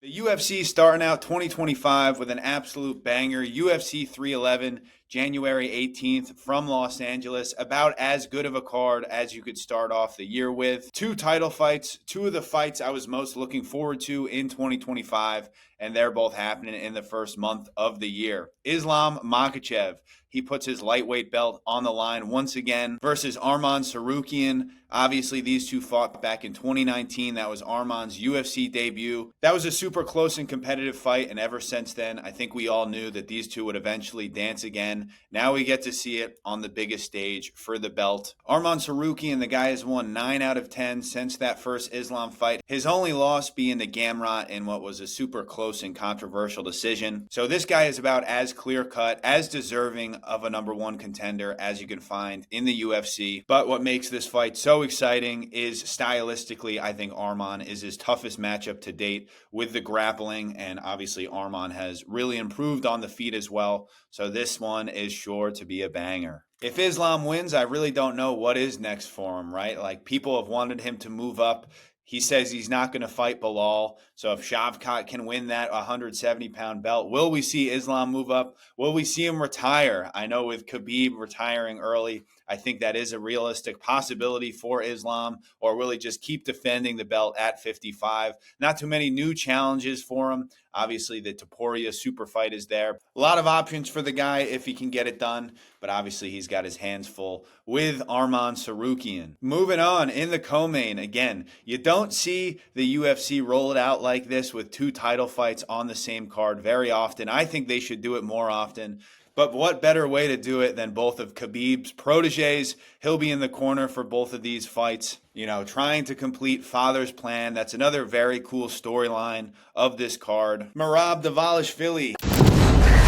The UFC starting out 2025 with an absolute banger. UFC 311, January 18th from Los Angeles. About as good of a card as you could start off the year with. Two title fights, two of the fights I was most looking forward to in 2025, and they're both happening in the first month of the year. Islam Makhachev, he puts his lightweight belt on the line once again versus Arman Tsarukyan. Obviously, these two fought back in 2019. That was Arman's UFC debut. That was a super close and competitive fight, and ever since then, I think we all knew that these two would eventually dance again. Now we get to see it on the biggest stage for the belt. Arman Tsarukyan, the guy has won 9 out of 10 since that first Islam fight. His only loss being the Gamrot in what was a super close and controversial decision. So this guy is about as clear-cut, as deserving of a number one contender as you can find in the UFC. But what makes this fight so exciting is stylistically, I think Arman is his toughest matchup to date with the grappling, and obviously Arman has really improved on the feet as well. So this one is sure to be a banger. If Islam wins, I really don't know what is next for him, right? Like, people have wanted him to move up. He says he's not going to fight Bilal. So if Shavkat can win that 170-pound belt, will we see Islam move up? Will we see him retire? I know with Khabib retiring early, I think that is a realistic possibility for Islam. Or will he just keep defending the belt at 55? Not too many new challenges for him. Obviously, the Topuria super fight is there. A lot of options for the guy if he can get it done. But obviously, he's got his hands full with Arman Tsarukyan. Moving on, in the co-main, again, you don't see the UFC roll it out like this with two title fights on the same card very often. I think they should do it more often. But what better way to do it than both of Khabib's proteges? He'll be in the corner for both of these fights, trying to complete father's plan. That's another very cool storyline of this card. Merab Dvalishvili,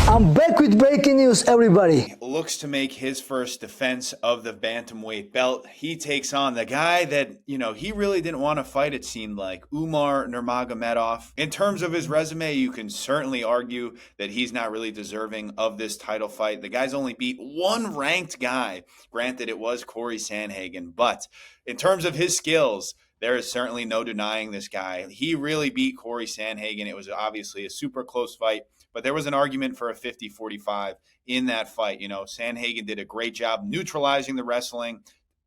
I'm back with breaking news, everybody. looks to make his first defense of the bantamweight belt. He takes on the guy that, he really didn't want to fight, it seemed like, Umar Nurmagomedov. In terms of his resume, you can certainly argue that he's not really deserving of this title fight. The guy's only beat one ranked guy. Granted, it was Corey Sandhagen, but in terms of his skills, there is certainly no denying this guy. He really beat Corey Sandhagen. It was obviously a super close fight, but there was an argument for a 50-45 in that fight. Sandhagen did a great job neutralizing the wrestling,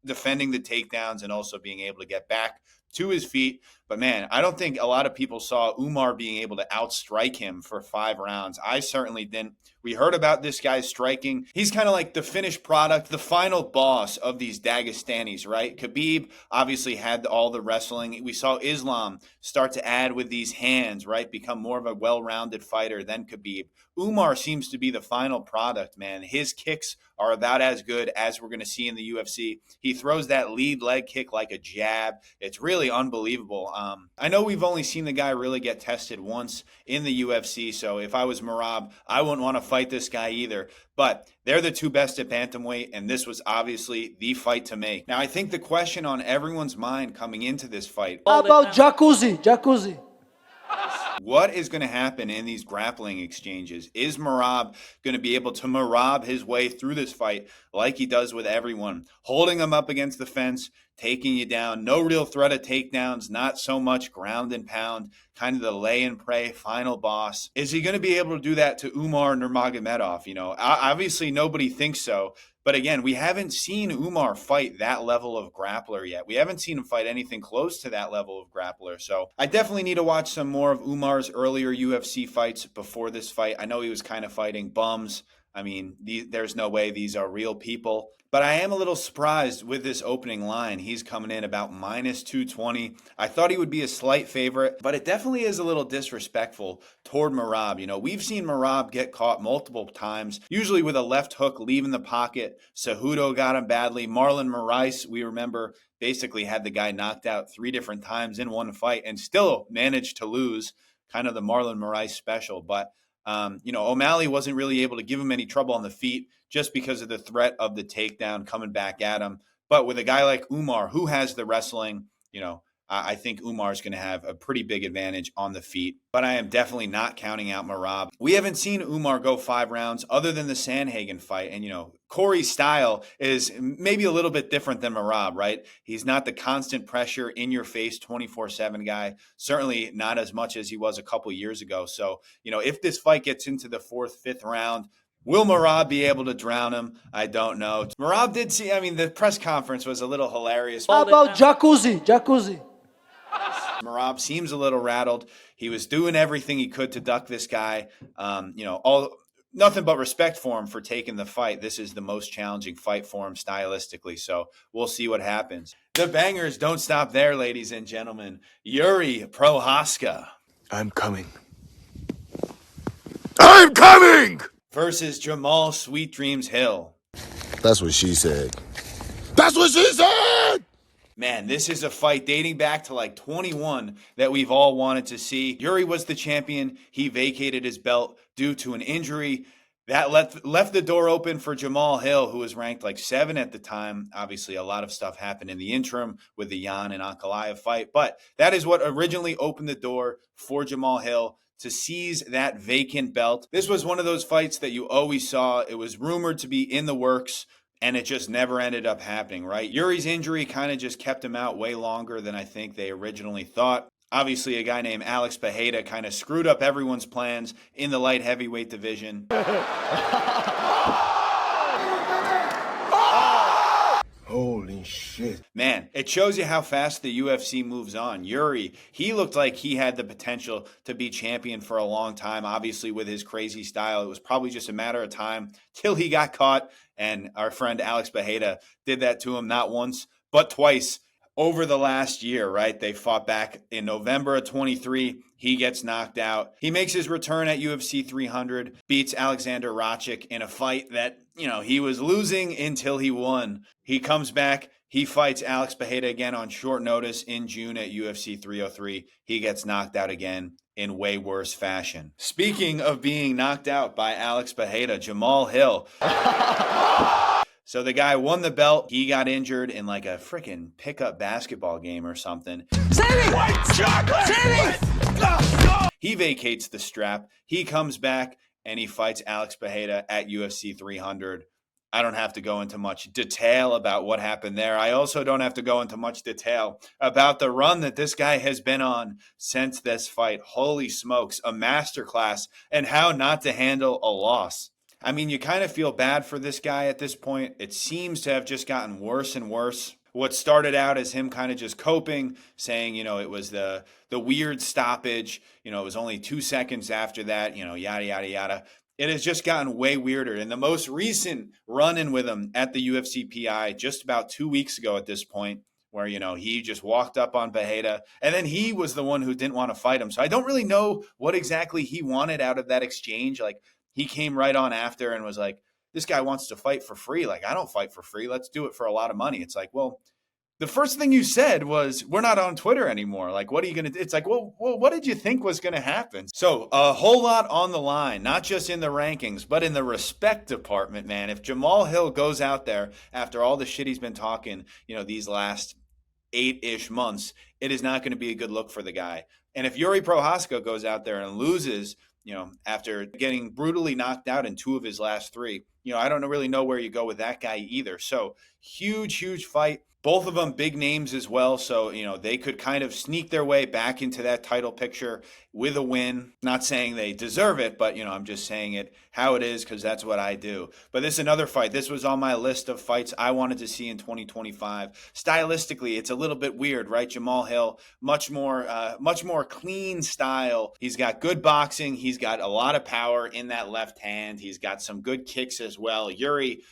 defending the takedowns, and also being able to get back to his feet. But man, I don't think a lot of people saw Umar being able to outstrike him for 5 rounds. I certainly didn't. We heard about this guy's striking. He's kind of like the finished product, the final boss of these Dagestanis, right? Khabib obviously had all the wrestling. We saw Islam start to add with these hands, right? Become more of a well-rounded fighter than Khabib. Umar seems to be the final product, man. His kicks are about as good as we're going to see in the UFC. He throws that lead leg kick like a jab. It's really unbelievable. I know we've only seen the guy really get tested once in the UFC, so if I was Merab, I wouldn't want to fight this guy either. But they're the two best at bantamweight, and this was obviously the fight to make. Now, I think the question on everyone's mind coming into this fight, How about jacuzzi? what is going to happen in these grappling exchanges? Is Merab going to be able to Merab his way through this fight like he does with everyone? Holding him up against the fence, taking you down, no real threat of takedowns, not so much ground and pound, kind of the lay and pray final boss. Is he going to be able to do that to Umar Nurmagomedov? Obviously nobody thinks so. But again, we haven't seen Umar fight that level of grappler yet. We haven't seen him fight anything close to that level of grappler. So I definitely need to watch some more of Umar's earlier UFC fights before this fight. I know he was kind of fighting bums. I mean, there's no way these are real people. But I am a little surprised with this opening line. He's coming in about minus 220. I thought he would be a slight favorite, but it definitely is a little disrespectful toward Merab. We've seen Merab get caught multiple times, usually with a left hook leaving the pocket. Cejudo got him badly. Marlon Moraes, we remember, basically had the guy knocked out 3 different times in one fight and still managed to lose, kind of the Marlon Moraes special. But O'Malley wasn't really able to give him any trouble on the feet just because of the threat of the takedown coming back at him. But with a guy like Umar, who has the wrestling, I think Umar's going to have a pretty big advantage on the feet. But I am definitely not counting out Merab. We haven't seen Umar go 5 rounds other than the Sandhagen fight. And, Corey's style is maybe a little bit different than Merab, right? He's not the constant pressure, in-your-face, 24/7 guy. Certainly not as much as he was a couple years ago. So, if this fight gets into the 4th, 5th round, will Merab be able to drown him? I don't know. Merab did see, the press conference was a little hilarious. How about jacuzzi? Merab seems a little rattled. He was doing everything he could to duck this guy. Nothing but respect for him for taking the fight. This is the most challenging fight for him stylistically, so we'll see what happens. The bangers don't stop there, ladies and gentlemen. Yuri Prochazka. I'm coming. I'm coming! Versus Jamal Sweet Dreams Hill. That's what she said. That's what she said! Man, this is a fight dating back to like 21 that we've all wanted to see. Yuri was the champion. He vacated his belt due to an injury. That left the door open for Jamal Hill, who was ranked like 7 at the time. Obviously, a lot of stuff happened in the interim with the Yan and Ankalaev fight. But that is what originally opened the door for Jamal Hill to seize that vacant belt. This was one of those fights that you always saw. It was rumored to be in the works, and it just never ended up happening, right? Yuri's injury kind of just kept him out way longer than I think they originally thought. Obviously, a guy named Alex Pereira kind of screwed up everyone's plans in the light heavyweight division. Holy shit. Man, it shows you how fast the UFC moves on. Yuri, he looked like he had the potential to be champion for a long time. Obviously, with his crazy style, it was probably just a matter of time till he got caught. And our friend Alex Pereira did that to him not once, but twice over the last year, right? They fought back in November of 23. He gets knocked out. He makes his return at UFC 300, beats Alexander Rakic in a fight that, he was losing until he won. He comes back. He fights Alex Pereira again on short notice in June at UFC 303. He gets knocked out again in way worse fashion. Speaking of being knocked out by Alex Pereira, Jamal Hill. So the guy won the belt. He got injured in like a freaking pickup basketball game or something. He vacates the strap. He comes back and he fights Alex Pereira at UFC 300. I don't have to go into much detail about what happened there. I also don't have to go into much detail about the run that this guy has been on since this fight. Holy smokes, a masterclass and how not to handle a loss. You kind of feel bad for this guy at this point. It seems to have just gotten worse and worse. What started out as him kind of just coping, saying, it was the weird stoppage. It was only 2 seconds after that, yada, yada, yada. It has just gotten way weirder. And the most recent run-in with him at the UFC PI just about 2 weeks ago at this point, where, he just walked up on Pereira, and then he was the one who didn't want to fight him. So I don't really know what exactly he wanted out of that exchange. He came right on after and was like, this guy wants to fight for free. I don't fight for free. Let's do it for a lot of money. It's like, well, the first thing you said was, we're not on Twitter anymore. What are you going to do? It's like, well, what did you think was going to happen? So a whole lot on the line, not just in the rankings, but in the respect department, man. If Jamal Hill goes out there after all the shit he's been talking, these last 8-ish months, it is not going to be a good look for the guy. And if Yuri Prochazka goes out there and loses, after getting brutally knocked out in 2 of his last 3, I don't really know where you go with that guy either. So huge fight. Both of them big names as well. So, they could kind of sneak their way back into that title picture with a win. Not saying they deserve it, but, I'm just saying it how it is because that's what I do. But this is another fight. This was on my list of fights I wanted to see in 2025. Stylistically, it's a little bit weird, right? Jamal Hill, much more clean style. He's got good boxing. He's got a lot of power in that left hand. He's got some good kicks as well. Yuri,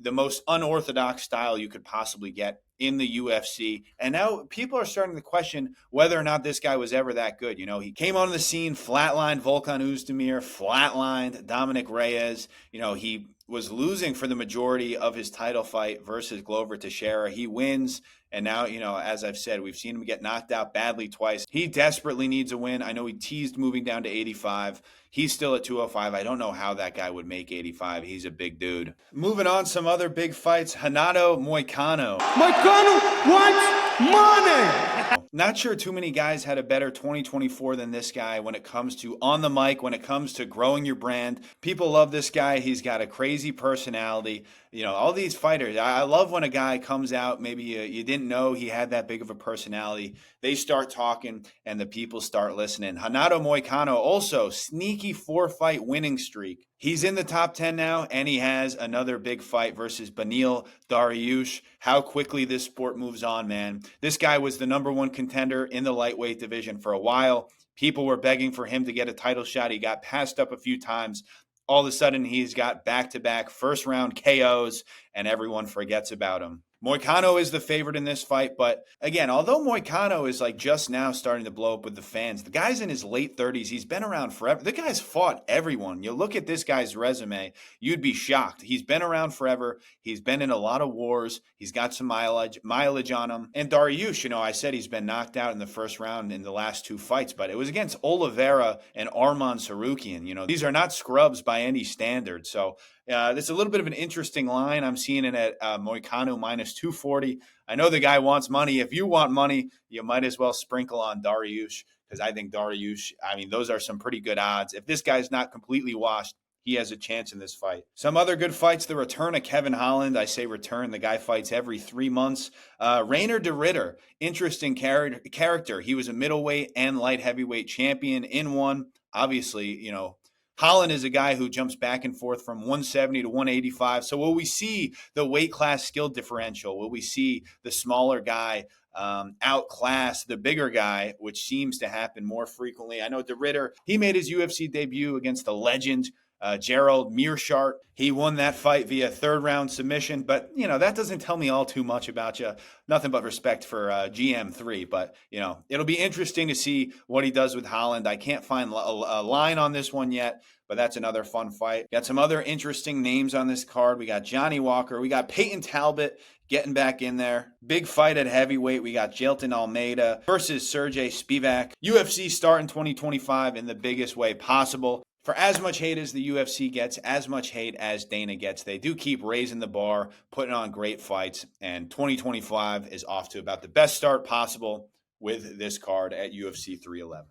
the most unorthodox style you could possibly get in the UFC. And now people are starting to question whether or not this guy was ever that good. He came on the scene, flatlined Volkan Oezdemir, flatlined Dominic Reyes. He was losing for the majority of his title fight versus Glover Teixeira. He wins. And now, as I've said, we've seen him get knocked out badly twice. He desperately needs a win. I know he teased moving down to 85. He's still at 205. I don't know how that guy would make 85. He's a big dude. Moving on, some other big fights. Renato Moicano. Moicano wants money! Not sure too many guys had a better 2024 than this guy when it comes to on the mic, when it comes to growing your brand. People love this guy. He's got a crazy personality. All these fighters, I love when a guy comes out, maybe you didn't know he had that big of a personality. They start talking and the people start listening. Renato Moicano, also sneaky 4-fight winning streak. He's in the top 10 now, and he has another big fight versus Beneil Dariush. How quickly this sport moves on, man. This guy was the #1 contender in the lightweight division for a while. People were begging for him to get a title shot. He got passed up a few times. All of a sudden, he's got back-to-back first-round KOs, and everyone forgets about him. Moicano is the favorite in this fight, but again, although Moicano is just now starting to blow up with the fans, the guy's in his late 30s. He's been around forever. The guy's fought everyone. You look at this guy's resume, you'd be shocked. He's been around forever. He's been in a lot of wars. He's got some mileage on him. And Dariush, I said he's been knocked out in the first round in the last 2 fights, but it was against Oliveira and Arman Tsarukyan. These are not scrubs by any standard. So there's a little bit of an interesting line. I'm seeing it at Moicano -240. I know the guy wants money. If you want money, you might as well sprinkle on Dariush, because I think Dariush, those are some pretty good odds. If this guy's not completely washed, he has a chance in this fight. Some other good fights, the return of Kevin Holland. I say return. The guy fights every 3 months. Reinier de Ridder, interesting character. He was a middleweight and light heavyweight champion in one. Obviously, Holland is a guy who jumps back and forth from 170 to 185. So will we see the weight class skill differential? Will we see the smaller guy outclass the bigger guy, which seems to happen more frequently? I know de Ridder, he made his UFC debut against the legend, Gerald Meerschaert. He won that fight via 3rd-round submission, but, that doesn't tell me all too much about you. Nothing but respect for GM3, but, it'll be interesting to see what he does with Holland. I can't find a line on this one yet, but that's another fun fight. Got some other interesting names on this card. We got Johnny Walker. We got Peyton Talbot getting back in there. Big fight at heavyweight. We got Jailton Almeida versus Sergey Spivak. UFC starting 2025 in the biggest way possible. For as much hate as the UFC gets, as much hate as Dana gets, they do keep raising the bar, putting on great fights, and 2025 is off to about the best start possible with this card at UFC 311.